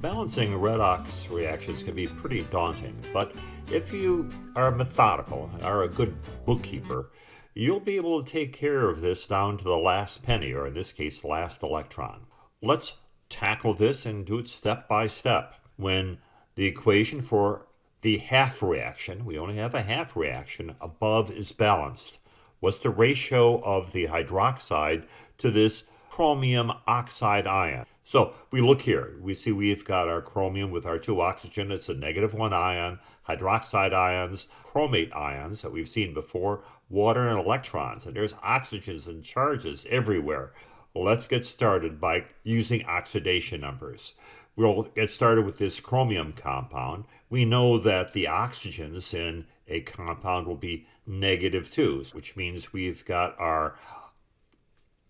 Balancing redox reactions can be pretty daunting, but if you are methodical, are a good bookkeeper, you'll be able to take care of this down to the last penny, or in this case, last electron. Let's tackle this and do it step by step. When the equation for the half reaction, we only have a half reaction, above is balanced. What's the ratio of the hydroxide to this chromium oxide ion? So we look here, we see we've got our chromium with our two oxygen, it's a -1 ion, hydroxide ions, chromate ions that we've seen before, water and electrons, and there's oxygens and charges everywhere. Let's get started by using oxidation numbers. We'll get started with this chromium compound. We know that the oxygens in a compound will be -2, which means we've got our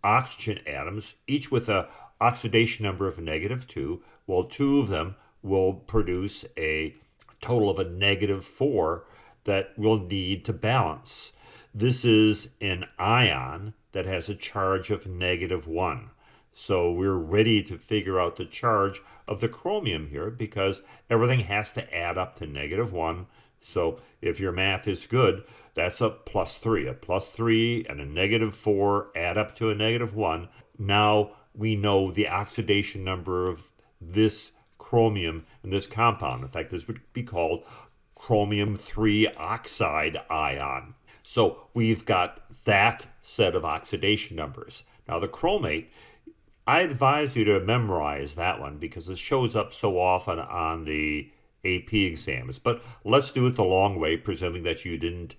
oxygen atoms, each with a oxidation number of -2, while two of them will produce a total of a -4 that we'll need to balance. This is an ion that has a charge of -1. So we're ready to figure out the charge of the chromium here because everything has to add up to -1. So if your math is good, that's a +3. A +3 and a -4 add up to a -1. Now we know the oxidation number of this chromium in this compound. In fact, this would be called chromium 3 oxide ion. So we've got that set of oxidation numbers. Now the chromate, I advise you to memorize that one because it shows up so often on the AP exams. But let's do it the long way, presuming that you didn't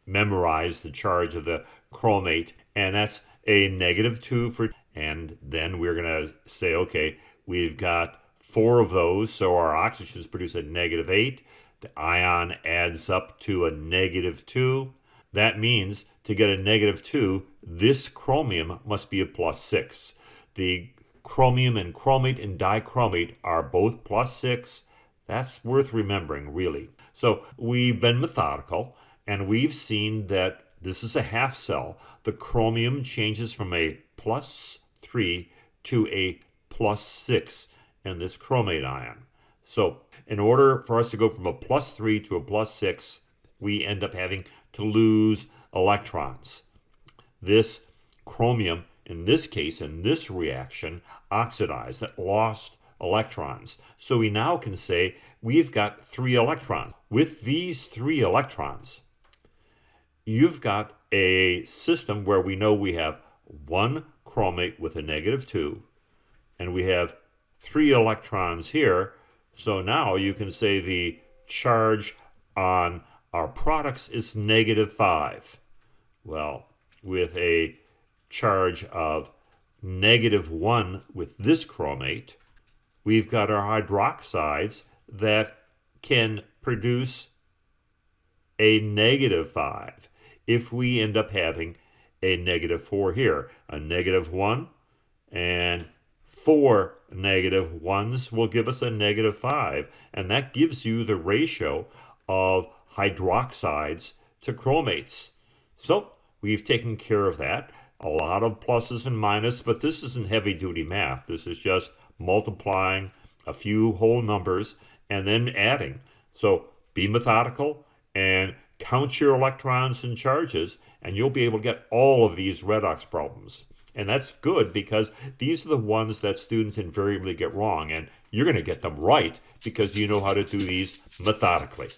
memorize the charge of the chromate. And that's a -2 for, and then we're going to say, okay, we've got 4 of those, so our oxygens produce a -8. The ion adds up to a -2. That means to get a -2, this chromium must be a +6. The chromium and chromate and dichromate are both +6. That's worth remembering, really. So we've been methodical, and we've seen that this is a half cell. The chromium changes from a +3 to a +6 in this chromate ion. So in order for us to go from a +3 to a +6, we end up having to lose electrons. This chromium, in this case, in this reaction, oxidized, that lost electrons. So we now can say we've got 3 electrons. With these 3 electrons, you've got a system where we know we have 1 chromate with a -2, and we have 3 electrons here. So now you can say the charge on our products is -5. Well, with a charge of -1 with this chromate, we've got our hydroxides that can produce a -5 if we end up having a -4 here. A -1 and 4 -1s will give us a -5, and that gives you the ratio of hydroxides to chromates. So we've taken care of that. A lot of pluses and minuses, but this isn't heavy-duty math. This is just multiplying a few whole numbers and then adding. So be methodical and count your electrons and charges, and you'll be able to get all of these redox problems. And that's good because these are the ones that students invariably get wrong, and you're going to get them right because you know how to do these methodically.